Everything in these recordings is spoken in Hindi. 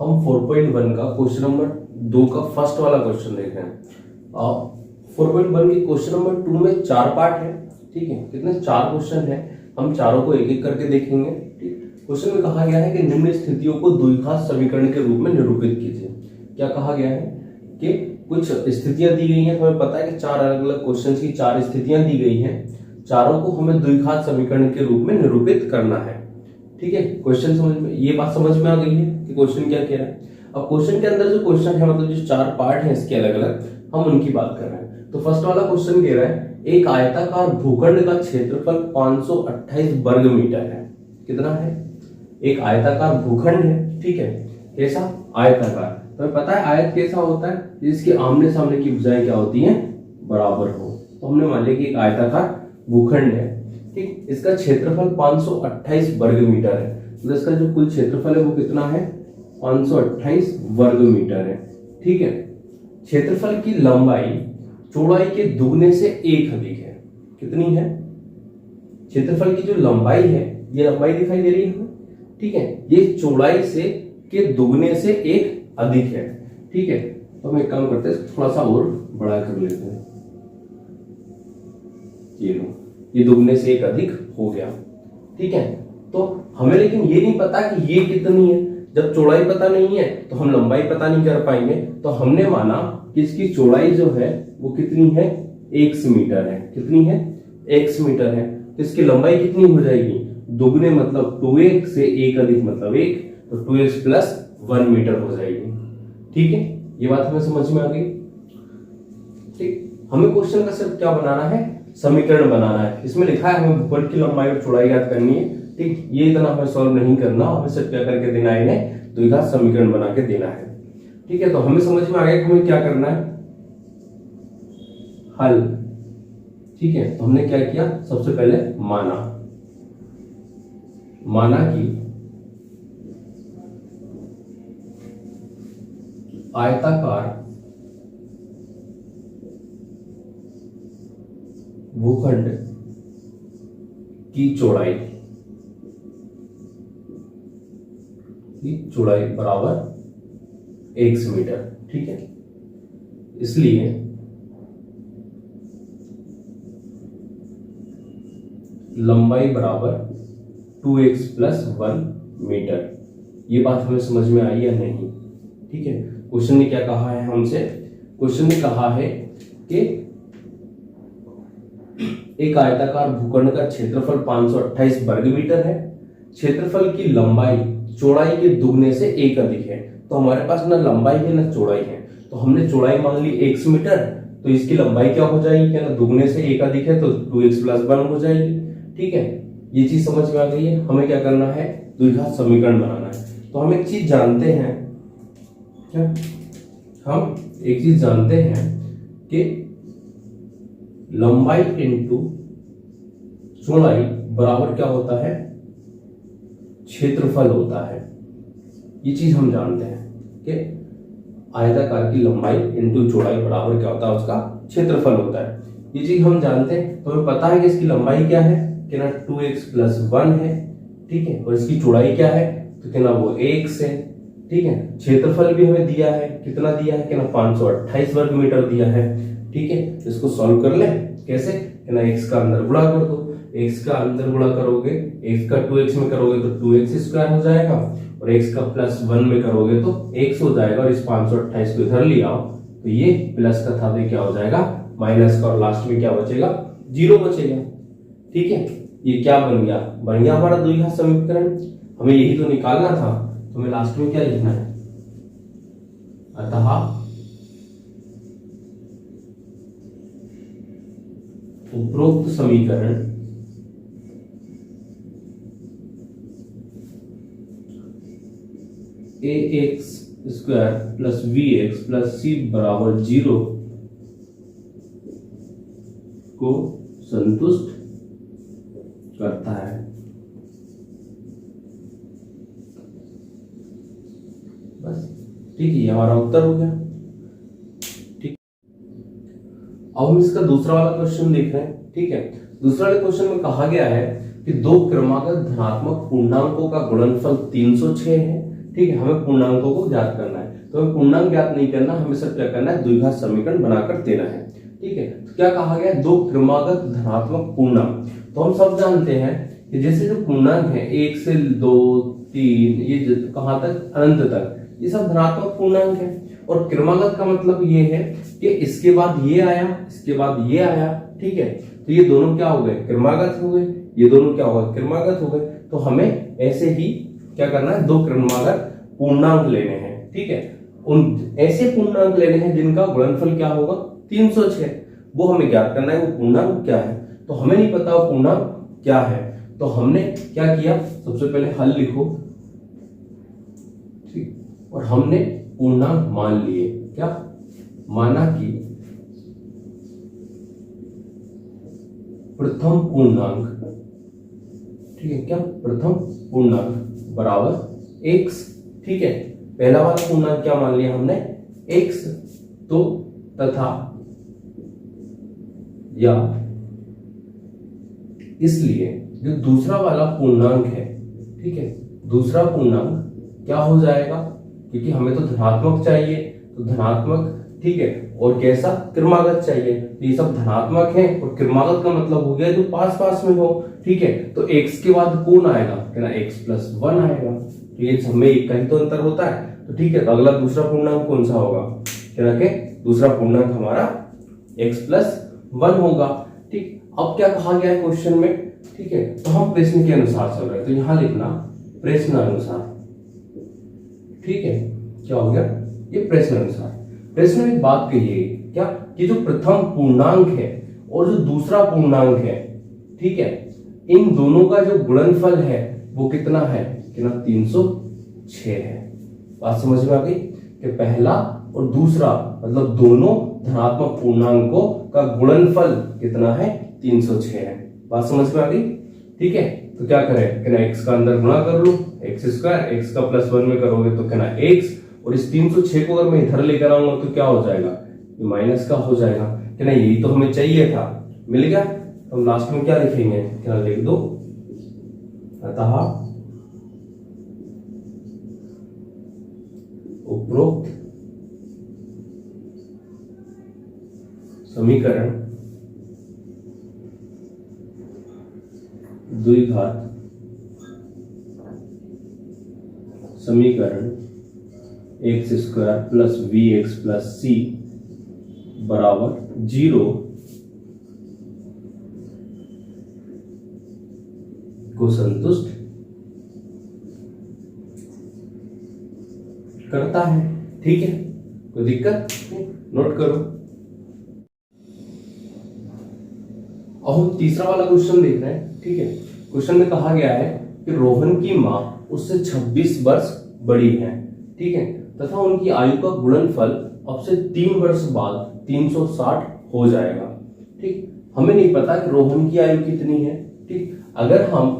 हम 4.1 का क्वेश्चन नंबर 2 का फर्स्ट वाला क्वेश्चन देख रहे हैं। 4.1 के क्वेश्चन नंबर 2 में 4 पार्ट है, ठीक है। कितने 4 क्वेश्चन है, हम चारों को एक एक करके देखेंगे। ठीक, क्वेश्चन में कहा गया है कि निम्न स्थितियों को द्विघात समीकरण के रूप में निरूपित कीजिए। क्या कहा गया है कि कुछ स्थितियां दी गई हैं, हमें पता है कि 4 अलग अलग क्वेश्चन की 4 स्थितियां दी गई हैं, चारों को हमें द्विघात समीकरण के रूप में निरूपित करना है। ठीक है, क्वेश्चन समझ में, ये बात समझ में आ गई है कि क्वेश्चन क्या कह रहा है। अब क्वेश्चन के अंदर जो क्वेश्चन है, मतलब जो 4 पार्ट हैं इसके अलग अलग, हम उनकी बात कर रहे हैं। तो फर्स्ट वाला क्वेश्चन कह रहा है एक आयताकार भूखंड का क्षेत्रफल 528 वर्ग मीटर है। कितना है? एक आयताकार भूखंड है, ठीक है। कैसा? आयताकार। तो पता है आयत कैसा होता है, जिसके आमने सामने की भुजाएं क्या होती हैं? बराबर हो। तो हमने मान लिया कि एक आयताकार भूखंड है, ठीक। इसका क्षेत्रफल 528 वर्ग मीटर है। तो इसका जो कुल क्षेत्रफल है वो कितना है? 528 वर्ग मीटर है, ठीक है। क्षेत्रफल की लंबाई चौड़ाई के दुगने से 1 अधिक है। कितनी है? क्षेत्रफल की जो लंबाई है, ये लंबाई दिखाई दे रही है, ठीक है, ये चौड़ाई से के दुगने से 1 अधिक है, ठीक है। तो हम एक काम करते हैं, थोड़ा सा और बड़ा कर लेते हैं। ये लो, ये दुगने से 1 अधिक हो गया, ठीक है। तो हमें लेकिन ये नहीं पता कि ये कितनी है। जब चौड़ाई पता नहीं है तो हम लंबाई पता नहीं कर पाएंगे। तो हमने माना कि इसकी चौड़ाई जो है वो कितनी है? x मीटर है। कितनी है? x मीटर है। तो इसकी लंबाई कितनी हो जाएगी? दुगने मतलब 2x से 1 अधिक मतलब 1, तो 2x प्लस 1 मीटर हो जाएगी, ठीक है। ये बात हमें समझ में आ गई, ठीक। हमें क्वेश्चन का सिर्फ क्या बनाना है? समीकरण बनाना है। इसमें लिखा है हमें भूखंड की लंबाई और चौड़ाई ज्ञात करनी है, ठीक। ये इतना हमें सॉल्व नहीं करना, हमें सिर्फ क्या करके देना है? इन्हें द्विघात समीकरण बना के देना है, ठीक है। तो हमें समझ में आ गया कि हमें क्या करना है? हल, ठीक है। तो हमने क्या किया? सबसे पहले माना कि आयताकार भूखंड की चौड़ाई बराबर 1 मीटर, ठीक है। इसलिए लंबाई बराबर 2x प्लस 1 मीटर। ये बात हमें समझ में आई या नहीं? ठीक है। क्वेश्चन ने क्या कहा है हमसे? क्वेश्चन ने कहा है कि एक आयताकार भूखंड का क्षेत्रफल 528 वर्ग मीटर है, क्षेत्रफल की लंबाई चौड़ाई के दुगने से 1 अधिक है। तो हमारे पास ना लंबाई है ना चौड़ाई है, तो हमने चौड़ाई मान ली x मीटर, तो इसकी लंबाई क्या हो जाएगी? क्या ना दुगने से 1 अधिक है, तो 2x प्लस 1 हो जाएगी, ठीक है। ये चीज समझ में आ गई है। हमें क्या करना है? द्विघात समीकरण बनाना है। तो हम एक चीज जानते हैं, क्या? हम एक चीज जानते हैं कि लंबाई इंटू चौड़ाई बराबर क्या होता है? क्षेत्रफल होता है। ये चीज हम जानते हैं कि आयताकार की लंबाई इंटू चौड़ाई बराबर क्या होता है? उसका क्षेत्रफल होता है। ये चीज हम जानते हैं। तो हमें पता है कि इसकी लंबाई क्या है? कि ना 2x प्लस 1 है, ठीक है। और इसकी चौड़ाई क्या है? तो क्या ना वो 1 है, ठीक है। क्षेत्रफल भी हमें दिया है, कितना दिया है? कि ना 528 वर्ग मीटर दिया है, ठीक है। इसको सॉल्व कर ले। कैसे? कि ना x का अंदर गुणा कर दो। x का अंदर गुणा करोगे, x का 2x में करोगे तो 2x स्क्वायर हो जाएगा, और x का प्लस 1 में करोगे तो x हो जाएगा। और इस 528 को इधर ले आओ तो ये प्लस का था, तो क्या हो जाएगा? माइनस का, और लास्ट में क्या बचेगा? 0 बचेगा, ठीक है। ये क्या बन गया? बन गया हमारा द्विघात समीकरण। हमें यही तो निकालना था। तो हमें लास्ट में क्या लिखना है? अतः उपरोक्त समीकरण ax square plus bx plus c बराबर 0 को संतुष्ट करता है। बस, ठीक है, ये हमारा उत्तर हो गया, ठीक। अब हम इसका दूसरा वाला क्वेश्चन देख रहे हैं, ठीक है। दूसरा वाले क्वेश्चन में कहा गया है कि दो क्रमागत धनात्मक पूर्णांकों का गुणनफल 306 है, ठीक है, हमें पूर्णांकों को ज्ञात करना है। तो हमें पूर्णांक ज्ञात नहीं करना, हमें सिर्फ क्या करना है, द्विघात समीकरण बनाकर देना है। ठीक है, तो क्या कहा गया, दो क्रमागत धनात्मक पूर्णांक। तो हम सब जानते हैं कि जैसे जो पूर्णांक है 1 से 2 3 ये कहां तक, अनंत तक, ये सब धनात्मक पूर्णांक है। और क्रमागत का मतलब ये है कि इसके बाद ये आया, इसके बाद ये आया। ठीक है, तो ये दोनों क्या हो गए, क्रमागत हो गए, ये दोनों क्या हो गए, क्रमागत हो गए। तो हमें ऐसे ही क्या करना है, दो क्रमागत पूर्णांक लेने हैं। ठीक है, उन ऐसे पूर्णांक लेने हैं जिनका गुणनफल क्या होगा, 306। वो हमें ज्ञात करना है वो पूर्णांक क्या है। तो हमें नहीं पता वो पूर्णांक क्या है, तो हमने क्या किया, सबसे पहले हल लिखो, ठीक, और हमने पूर्णांक मान लिए। क्या माना कि प्रथम पूर्णांक, ठीक है, क्या प्रथम पूर्णांक बराबर x। ठीक है, पहला वाला पूर्णांक क्या मान लिया हमने, x। तो तथा या इसलिए जो दूसरा वाला पूर्णांक है, ठीक है, दूसरा पूर्णांक क्या हो जाएगा, क्योंकि हमें तो धनात्मक चाहिए, तो धनात्मक, ठीक है, और कैसा, क्रमागत चाहिए। तो ये सब धनात्मक है, और क्रमागत का मतलब हो गया जो पास पास में हो। ठीक है, तो x के बाद कौन आएगा, क्या ना, x+1 आएगा। तो ये सब में एक का ही तो अंतर होता है। तो ठीक है, तो अगला दूसरा पूर्णांक कौन सा होगा, क्या ना, दूसरा पूर्णांक हमारा x+1 होगा। ठीक, अब क्या कहा गया है क्वेश्चन में, ठीक है, तो हम प्रश्न के अनुसार चल रहे हैं, तो यहां लिखना प्रश्न अनुसार। ठीक है, क्या हो गया, ये प्रश्न अनुसार। प्रश्न में एक बात कही है, क्या, कि जो प्रथम पूर्णांक है और जो दूसरा पूर्णांक है, ठीक है, इन दोनों का जो गुणनफल है वो कितना है, कितना, 306 है। बात समझ में आ गई कि पहला और दूसरा मतलब दोनों धनात्मक पूर्णांकों का गुणनफल कितना है, 306 है। बात समझ में आ गई। ठीक है, तो क्या करें, क्या x का अंदर गुणा कर लो, x², x का +1 में करोगे तो क्या x, और इस 306 को अगर मैं इधर लेकर आऊंगा तो क्या हो जाएगा, माइनस का हो जाएगा। क्या ना, यही तो हमें चाहिए था, मिल गया। तो हम लास्ट में क्या लिखेंगे, क्या लिख दो, अतः उपरोक्त समीकरण द्विघात समीकरण x² + vx + c बराबर 0 को संतुष्ट करता है। ठीक है, कोई दिक्कत नहीं, नोट करो। अब हम तीसरा वाला क्वेश्चन देख रहे हैं। ठीक है, क्वेश्चन में कहा गया है कि रोहन की मां उससे 26 वर्ष बड़ी है, ठीक है, तथा उनकी आयु का गुणनफल अब से 3 वर्ष बाद 360 हो जाएगा। ठीक, हमें नहीं पता कि रोहन की आयु कितनी है। ठीक, अगर हम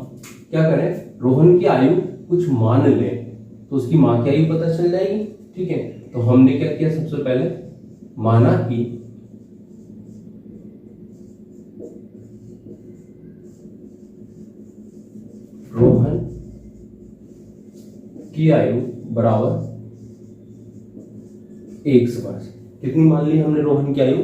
क्या करें, रोहन की आयु कुछ मान लें तो उसकी मां की आयु पता चल जाएगी। ठीक है, तो हमने क्या किया, सबसे पहले माना कि रोहन की आयु बराबर x वर्ष। कितनी मान ली हमने, रोहन की आयु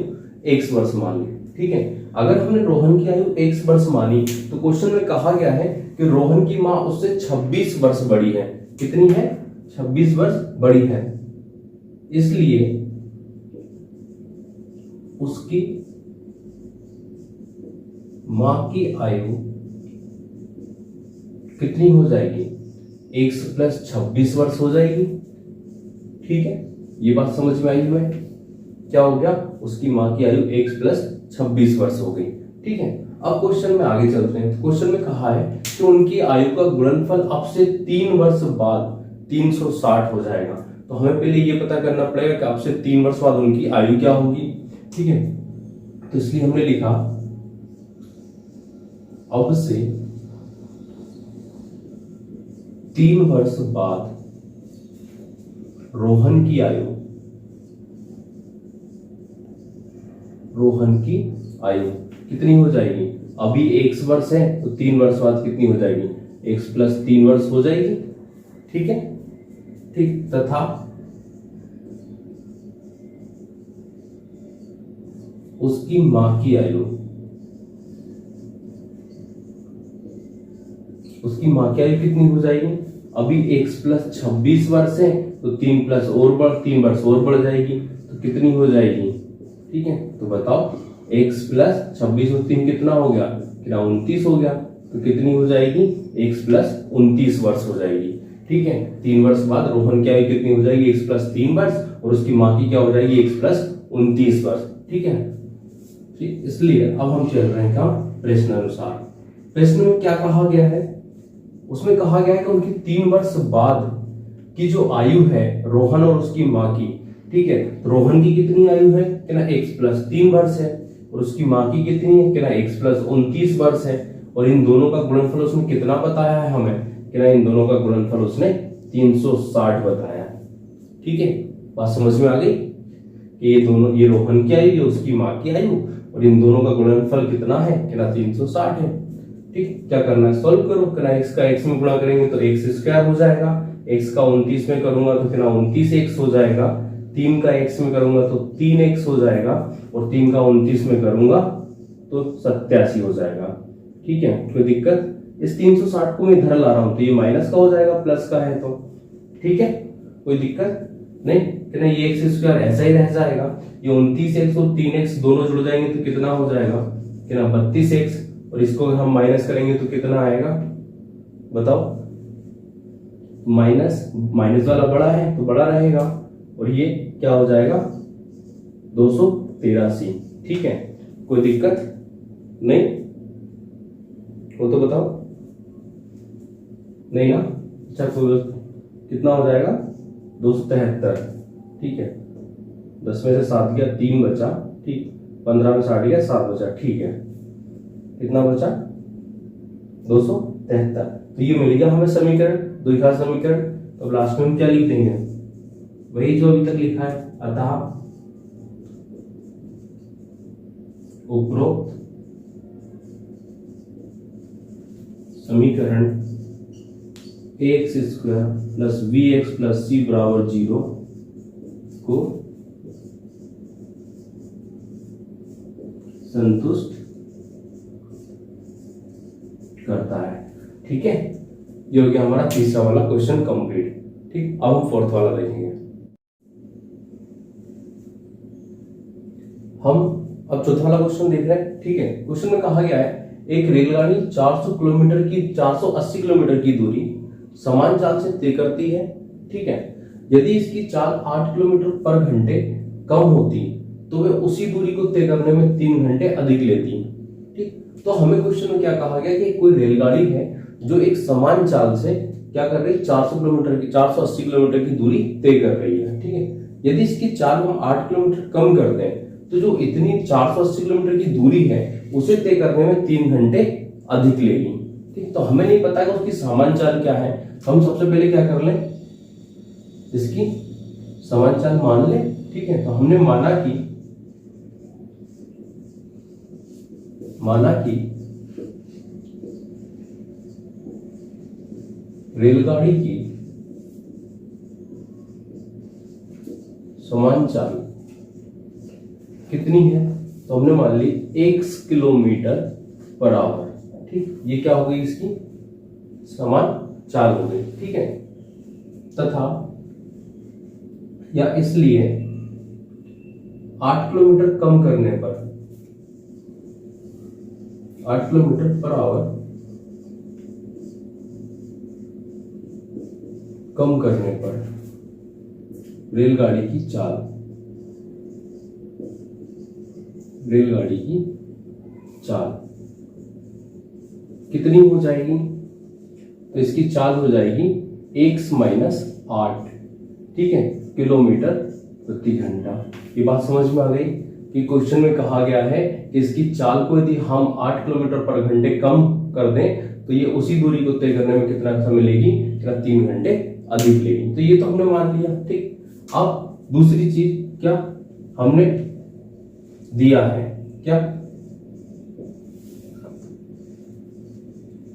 x वर्ष मान ली। ठीक है, अगर हमने रोहन की आयु x वर्ष मानी तो क्वेश्चन में कहा गया है कि रोहन की मां उससे 26 वर्ष बड़ी है। कितनी है, 26 वर्ष बड़ी है, इसलिए उसकी मां की आयु कितनी हो जाएगी, x + 26 वर्ष हो जाएगी। ठीक है, ये बात समझ में आई हमें, क्या हो गया, उसकी मां की आयु x + 26 वर्ष हो गई। ठीक है, अब क्वेश्चन में आगे चलते हैं। क्वेश्चन में कहा है कि उनकी आयु का गुणनफल अब से 3 वर्ष बाद 360 हो जाएगा। तो हमें पहले ये पता करना पड़ेगा कि अब से 3 वर्ष बाद उनकी आयु क्या होगी। ठीक है, तो इसलिए हमने लिखा अब से 3 वर्ष बाद रोहन की आयु कितनी हो जाएगी, अभी x वर्ष है तो 3 वर्ष बाद कितनी हो जाएगी, x + 3 वर्ष हो जाएगी। ठीक है, ठीक, तथा उसकी मां की आयु, उसकी मां की आयु कितनी हो जाएगी? अभी x प्लस 26 वर्ष है तो 3 वर्ष और बढ़ जाएगी, तो कितनी हो जाएगी? ठीक है, तो बताओ x प्लस 26 और 3 कितना हो गया? कितना? 29 हो गया। तो कितनी हो जाएगी? x प्लस 29 वर्ष हो जाएगी। ठीक है, 3 वर्ष बाद रोहन की आयु कितनी हो जाएगी? x प्लस 3 वर्ष, और उसकी मां की क्या हो जाएगी? x प्लस 29 वर्ष। ठीक है, ठीक, इसलिए अब हम चल रहे हैं क्या? प्रश्न अनुसार। प्रश्न में क्या कहा गया है? उसमें कहा गया है कि उनकी 3 वर्ष बाद की जो आयु है रोहन और उसकी मां की, ठीक है, रोहन की कितनी आयु है? कि ना x प्लस 3 वर्ष है, और उसकी मां की कितनी है? कि ना x प्लस 29 वर्ष है, और इन दोनों का गुणनफल उसने कितना बताया है हमें? कि ना इन दोनों का गुणनफल उसने 360 बताया। ठीक है, बात समझ में आ गई कि ये दोनों, ये रोहन की आयु, ये उसकी मां की आयु, और इन दोनों का गुणनफल कितना है? कि ना 360 है। ठीक, क्या करना है? सॉल्व करो। कि ना x का x में गुणा करेंगे तो x स्क्वायर हो जाएगा, x का 29 में करूंगा तो कितना? 29x हो जाएगा, 3 का x में करूंगा तो 3x हो जाएगा, और 3 का 29 में करूंगा तो 87 हो जाएगा। ठीक है, कोई दिक्कत? इस 360 को मैं इधर ला रहा हूं तो ये माइनस का हो जाएगा, प्लस का है तो। ठीक है, कोई दिक्कत नहीं? कि ना ये x स्क्वायर ऐसा ही रह जाएगा, ये 29x और 3x दोनों जुड़ जाएंगे तो कितना हो जाएगा? कि ना 32x, और इसको हम माइनस करेंगे तो कितना आएगा? बताओ, माइनस वाला बड़ा है तो बड़ा रहेगा, और ये क्या हो जाएगा? 283। ठीक है, कोई दिक्कत नहीं हो तो बताओ। नहीं ना? अच्छा, तो कितना हो जाएगा? 273। ठीक है, 10 में से 7 गया, 3 बचा। ठीक, 15 में 60 गया, 7 बचा। ठीक है, कितना बचा? 273। तो ये मिल गया हमें समीकरण, द्विघात समीकरण। तो लास्ट में हम क्या लिख देंगे? वही जो अभी तक लिखा है, अतः उपरोक्त समीकरण ax square plus bx plus c बराबर 0 को संतुष्ट करता है। ठीक है, ये हो गया हमारा तीसरा वाला क्वेश्चन कंप्लीट। ठीक, अब हम फोर्थ वाला देखेंगे। हम अब चौथा वाला क्वेश्चन देख रहे हैं। ठीक है, क्वेश्चन में कहा गया है एक रेलगाड़ी 480 किलोमीटर की दूरी समान चाल से तय करती है। ठीक है, यदि इसकी चाल 8 किलोमीटर पर घंटे कम होती तो वह उसी दूरी को तय करने में 3 घंटे अधिक लेती। ठीक, तो हमें क्वेश्चन में क्या कहा गया कि कोई रेलगाड़ी है जो एक समान चाल से क्या कर रही है? 480 किलोमीटर की दूरी तय कर रही है। ठीक है, यदि इसकी चाल हम 8 किलोमीटर कम कर दें तो जो इतनी 480 किलोमीटर की दूरी है उसे तय करने में 3 घंटे अधिक लेगी। ठीक, तो हमें नहीं पता कि उसकी समान चाल क्या है। हम सबसे पहले क्या कर लें? इसकी समान चाल मान लें। ठीक है, तो हमने माना कि रेलगाड़ी की समान चाल कितनी है? तो हमने मान ली 1 किलोमीटर पर आवर। ठीक, ये क्या हो गई? इसकी समान चाल हो गई। ठीक है, तथा या इसलिए 8 किलोमीटर कम करने पर 8 किलोमीटर पर आवर कम करने पर रेलगाड़ी की चाल कितनी हो जाएगी? तो इसकी चाल हो जाएगी x माइनस 8। ठीक है, किलोमीटर प्रति घंटा। ये बात समझ में आ गई कि क्वेश्चन में कहा गया है कि इसकी चाल को यदि हम 8 किलोमीटर पर घंटे कम कर दें तो ये उसी दूरी को तय करने में कितना समय लेगी? 3 घंटे अधिक लेगी। तो ये तो हमने मान लिया। ठीक, अब दूसरी चीज क्या हमने दिया है? क्या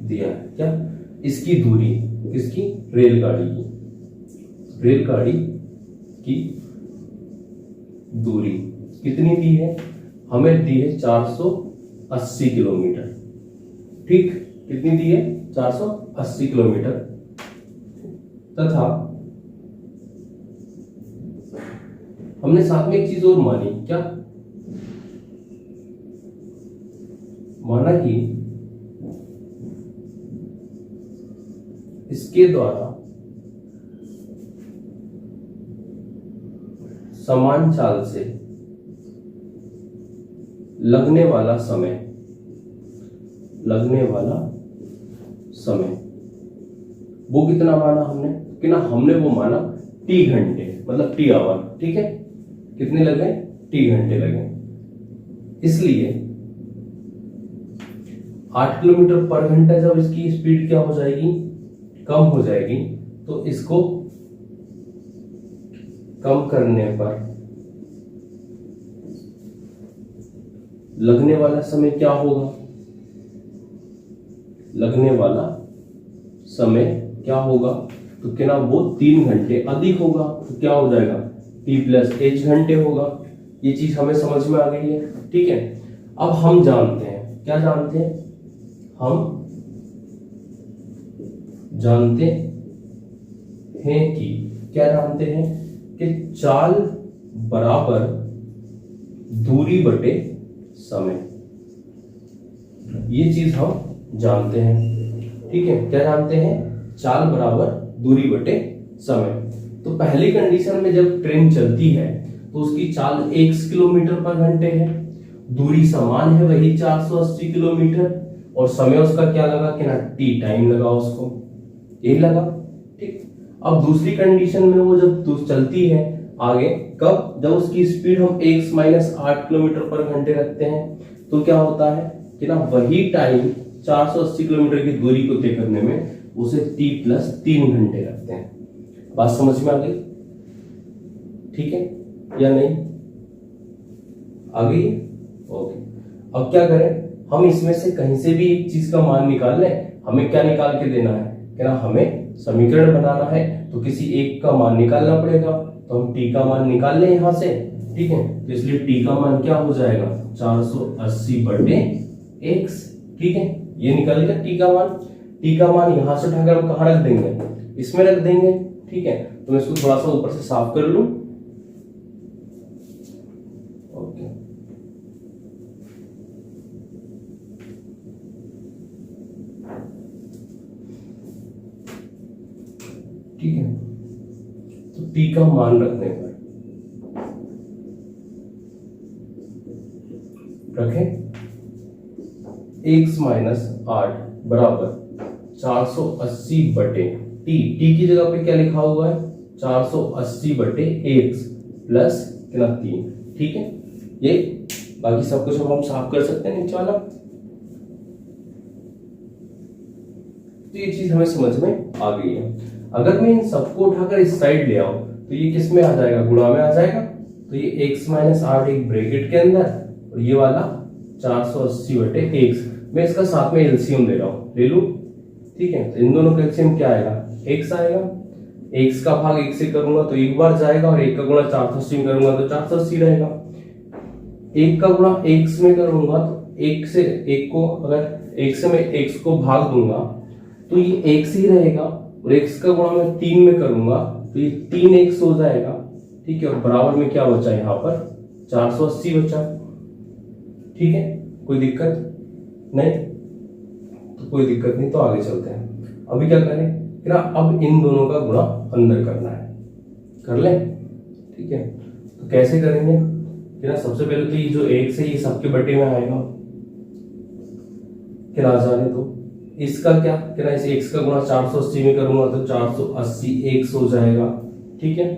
दिया है? क्या? इसकी दूरी, इसकी रेलगाड़ी की रेलगाड़ी की दूरी कितनी दी है? हमें दी है 480 किलोमीटर। ठीक, कितनी दी है? 480 किलोमीटर। तथा हमने साथ में एक चीज और मानी, क्या माना कि इसके द्वारा समान चाल से लगने वाला समय वो कितना माना हमने? कि ना हमने वो माना टी घंटे, मतलब टी आवर। ठीक है, कितने लगे? टी घंटे लगे। इसलिए 8 किलोमीटर पर घंटा जब इसकी स्पीड क्या हो जाएगी? कम हो जाएगी, तो इसको कम करने पर लगने वाला समय क्या होगा? लगने वाला समय क्या होगा? तो क्या ना वो 3 घंटे अधिक होगा, तो क्या हो जाएगा? t प्लस h घंटे होगा। ये चीज हमें समझ में आ गई है। ठीक है, अब हम जानते हैं, क्या जानते हैं? हम जानते हैं कि क्या जानते हैं? कि चाल बराबर दूरी बटे समय, ये चीज हम जानते हैं। ठीक है, क्या जानते हैं? चाल बराबर दूरी बटे समय। तो पहली कंडीशन में जब ट्रेन चलती है तो उसकी चाल 1 किलोमीटर पर घंटे है, दूरी समान है वही 480 किलोमीटर, और समय उसका क्या लगा? कि ना टी टाइम लगा उसको, यही लगा। ठीक, अब दूसरी कंडीशन में वो जब चलती है आगे, कब? जब उसकी स्पीड हम 8 किलोमीटर पर घंटे रखते हैं, तो क्या होता है कि ना वही टाइम 480 किलोमीटर की दूरी को तय करने में उसे t प्लस 3 घंटे लगते हैं। बात समझ में आ गई? ठीक है या नहीं? आ गई? ओके। अब क्या करें? हम इसमें से कहीं से भी एक चीज का मान निकाल लें। हमें क्या निकाल के देना है? कि ना हमें समीकरण बनाना है, तो किसी एक का मान निकालना पड़ेगा। तो हम t का मान निकाल लें यहां से। ठीक है, तो इसलिए t का मान क्या हो जाएगा? 480 बटे x। ठीक है, ये निकल गया t का मान। t का मान यहां से उठाकर हम कहां रख देंगे? इसमें रख देंगे। ठीक है, तो मैं इसको थोड़ा सा ऊपर से साफ कर लूं। ओके, ठीक है, तो t का मान रखने पर रखें x माइनस 8 बराबर 480 बटे t। t की जगह पे क्या लिखा हुआ है? 480 बटे x प्लस 3। ठीक है, ये बाकी सब कुछ हम साफ कर सकते हैं नीचे वाला। तो ये चीज हमें समझ में आ गई है। अगर मैं इन सबको उठाकर इस साइड ले आऊं तो ये किस में आ जाएगा? गुणा में आ जाएगा। तो ये x माइनस 8 एक ब्रैकेट के अंदर, और ये वाला 480 बटे x। मैं इसका साथ में एलसीएम ले रहा हूं, ले लू। ठीक है, तो इन दोनों का एलसीएम क्या आएगा? x आएगा। x का भाग 1 से करूंगा तो एक बार जाएगा, और 1 का गुणा 480 में करूंगा तो 480 रहेगा। 1 का गुणा x में करूंगा तो 1 से 1 को, अगर 1 से मैं x को भाग दूंगा तो ये x ही रहेगा, और x का गुणा मैं 3 में करूंगा तो ये 3x हो जाएगा। ठीक है, और बराबर में क्या बचा? यहाँ पर 480 बचा। ठीक है, कोई दिक्कत नहीं? तो कोई दिक्कत नहीं, तो आगे चलते हैं। अभी क्या करें कि ना, अब इन दोनों का गुणा अंदर करना है, कर ले। ठीक है, तो कैसे करेंगे कि ना, सबसे पहले तो ये जो x है ये सबके बटे में आएगा, कि ना जाने तो इसका क्या कि ना, इस x का गुणा 480 में करूंगा तो 480 x हो जाएगा। ठीक है,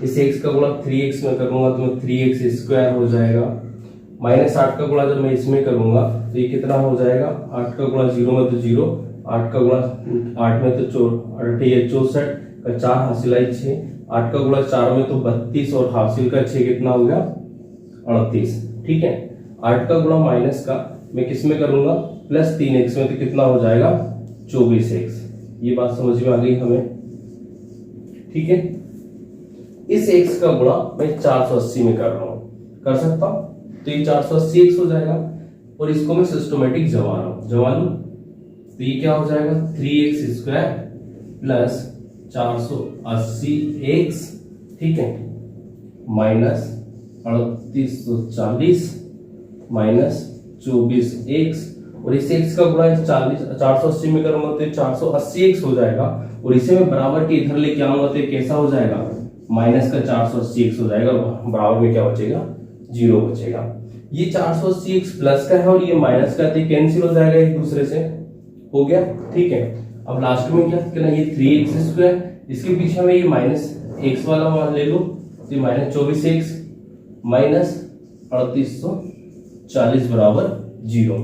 इस x का गुणा 3x में करूंगा तो 3x स्क्वायर हो जाएगा। माइनस 8 का गुणा जब मैं इसमें करूंगा तो ये कितना हो जाएगा? 8 का गुणा 0 में तो 0, 8 का गुणा 8 में तो 64 का 4 हासिल आई 6, 8 का गुणा 4 में तो 32, और हासिल का 6 कितना हो गया? 38। ठीक है, 8 का गुणा माइनस का मैं किस में करूंगा? प्लस 3x में, तो कितना हो जाएगा? 24x। ये बात समझ में आ गई हमें? ठीक है। इस x का गुणा मैं 480 में कर रहा हूं, कर सकता हूं, तो ये 480 x हो जाएगा और इसको मैं सिस्टमेटिक जमा रहा हूं, जमा लूं तो ये क्या हो जाएगा 3x स्क्वायर प्लस 480x, ठीक है, माइनस 3840 माइनस 24x, और इस x का गुणा 480 में करूंगा तो 480x हो जाएगा, और इसे मैं बराबर के इधर लेके आऊंगा तो ये कैसा हो जाएगा माइनस का 480x हो जाएगा, बराबर में क्या बचेगा 0 बचेगा। ये 480x प्लस का है और ये माइनस का, तो कैंसिल हो जाएगा एक दूसरे से, हो गया, ठीक है। अब लास्ट में क्या करना, ये 3x स्क्वायर, इसके पीछे में ये माइनस x वाला मान ले लो, तो माइनस 24x माइनस 3840 बराबर 0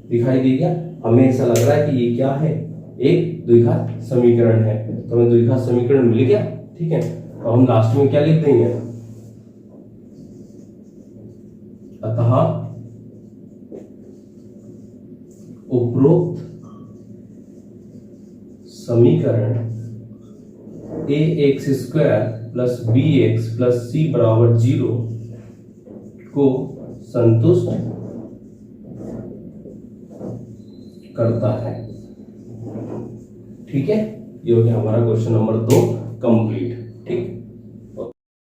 दिखाई दे गया। हमें ऐसा लग रहा है कि ये क्या है, एक द्विघात समीकरण है, तो हमें द्विघात समीकरण मिल गया, ठीक है। तो हम लास्ट में क्या लिख देंगे, अतः उपरोक्त समीकरण ax square plus bx plus c बराबर 0 को संतुष्ट करता है, ठीक है। ये हो गया हमारा क्वेश्चन नंबर 2 कंप्लीट।